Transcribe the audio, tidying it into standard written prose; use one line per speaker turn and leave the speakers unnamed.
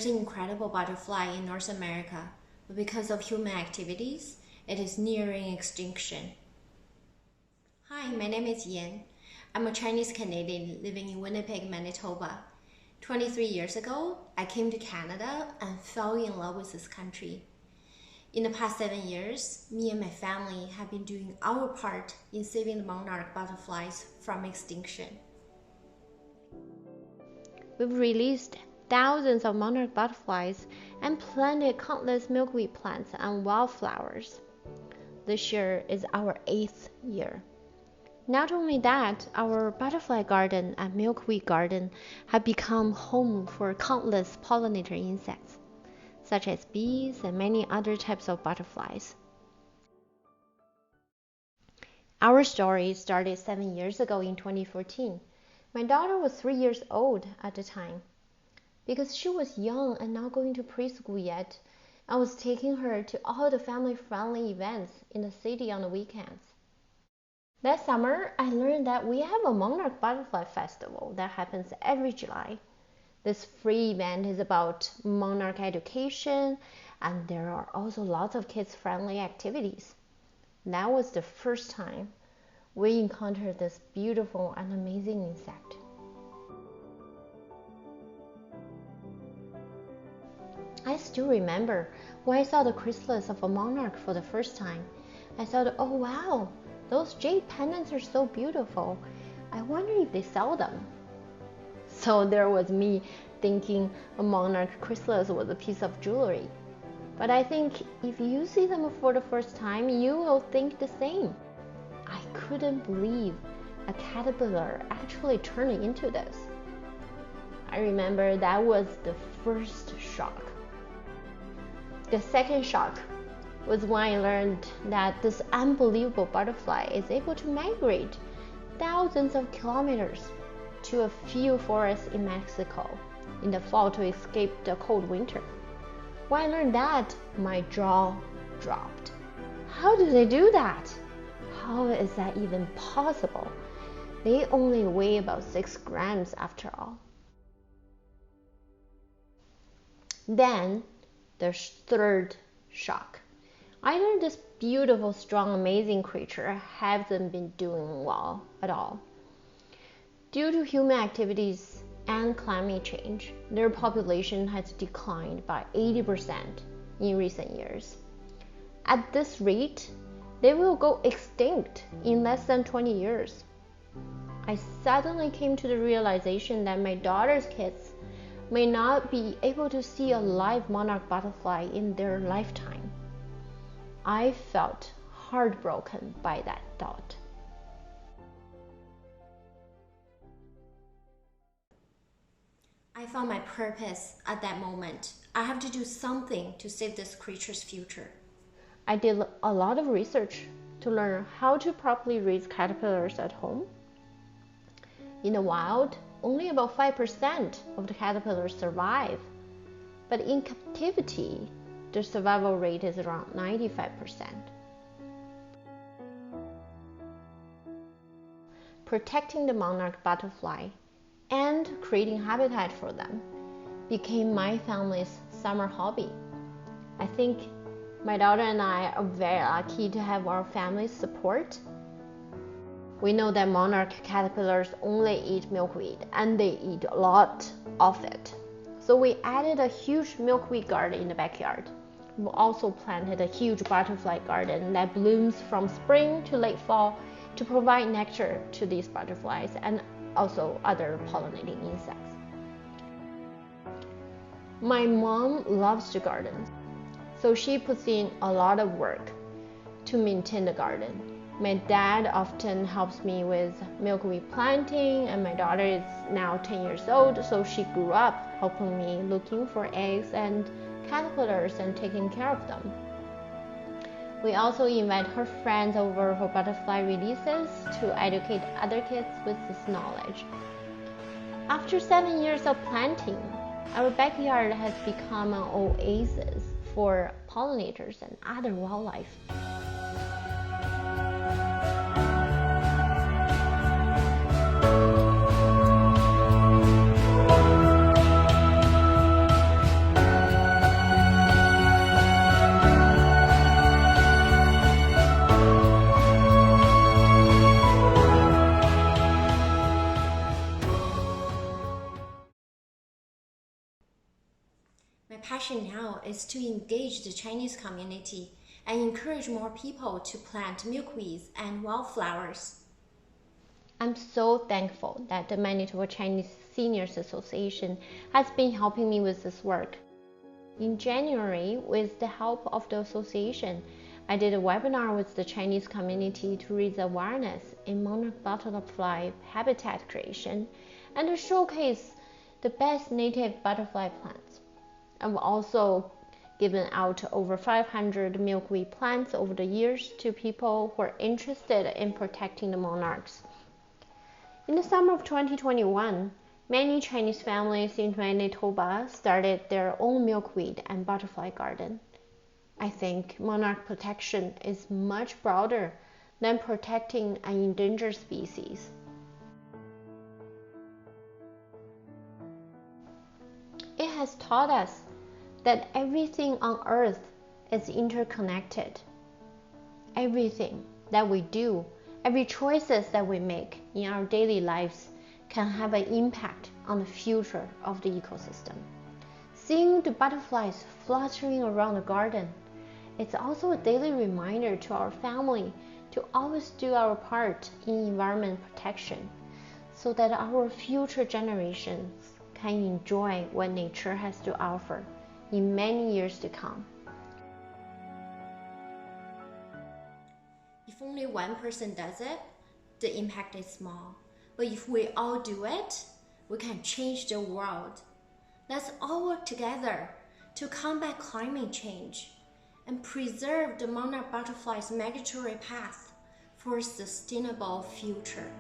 There's an incredible butterfly in North America, but because of human activities, it is nearing extinction. Hi, my name is Yan. I'm a Chinese Canadian living in Winnipeg, Manitoba. 23 years ago, I came to Canada and fell in love with this country. In the past 7 years, me and my family have been doing our part in saving the monarch butterflies from extinction.
We've released thousands of monarch butterflies and planted countless milkweed plants and wildflowers. This year is our 8th year. Not only that, our butterfly garden and milkweed garden have become home for countless pollinator insects, such as bees and many other types of butterflies. Our story started 7 years ago in 2014. My daughter was 3 years old at the time. Because she was young and not going to preschool yet, I was taking her to all the family-friendly events in the city on the weekends. That summer, I learned that we have a monarch butterfly festival that happens every July. This free event is about monarch education, and there are also lots of kids-friendly activities. That was the first time we encountered this beautiful and amazing insect. I still remember when I saw the chrysalis of a monarch for the first time. I thought, oh wow, those jade pendants are so beautiful. I wonder if they sell them. So there was me thinking a monarch chrysalis was a piece of jewelry. But I think if you see them for the first time, you will think the same. I couldn't believe a caterpillar actually turned into this. I remember that was the first shock. The second shock was when I learned that this unbelievable butterfly is able to migrate thousands of kilometers to a few forests in Mexico in the fall to escape the cold winter. When I learned that, my jaw dropped. How do they do that? How is that even possible? They only weigh about 6 grams after all. Then, the third shock. I learned this beautiful, strong, amazing creature hasn't been doing well at all. Due to human activities and climate change, their population has declined by 80% in recent years. At this rate, they will go extinct in less than 20 years. I suddenly came to the realization that my daughter's kids may not be able to see a live monarch butterfly in their lifetime. I felt heartbroken by that thought.
I found my purpose at that moment. I have to do something to save this creature's future.
I did a lot of research to learn how to properly raise caterpillars at home. In the wild, only about 5% of the caterpillars survive, but in captivity, the survival rate is around 95%. Protecting the monarch butterfly and creating habitat for them became my family's summer hobby. I think my daughter and I are very lucky to have our family's support. We know that monarch caterpillars only eat milkweed, and they eat a lot of it. So we added a huge milkweed garden in the backyard. We also planted a huge butterfly garden that blooms from spring to late fall to provide nectar to these butterflies and also other pollinating insects. My mom loves to garden, so she puts in a lot of work to maintain the garden. My dad often helps me with milkweed planting, and my daughter is now 10 years old, so she grew up helping me looking for eggs and caterpillars and taking care of them. We also invite her friends over for butterfly releases to educate other kids with this knowledge. After 7 years of planting, our backyard has become an oasis for pollinators and other wildlife.
passion now is to engage the Chinese community and encourage more people to plant milkweeds and wildflowers.
I'm so thankful that the Manitoba Chinese Seniors Association has been helping me with this work. In January, with the help of the association, I did a webinar with the Chinese community to raise awareness in monarch butterfly habitat creation and to showcase the best native butterfly plants. I've also given out over 500 milkweed plants over the years to people who are interested in protecting the monarchs. In the summer of 2021, many Chinese families in Manitoba started their own milkweed and butterfly garden. I think monarch protection is much broader than protecting an endangered species. It has taught us that everything on Earth is interconnected. Everything that we do, every choices that we make in our daily lives can have an impact on the future of the ecosystem. Seeing the butterflies fluttering around the garden, it's also a daily reminder to our family to always do our part in environment protection so that our future generations can enjoy what nature has to offer in many years to come.
If only one person does it, the impact is small. But if we all do it, we can change the world. Let's all work together to combat climate change and preserve the monarch butterfly's migratory path for a sustainable future.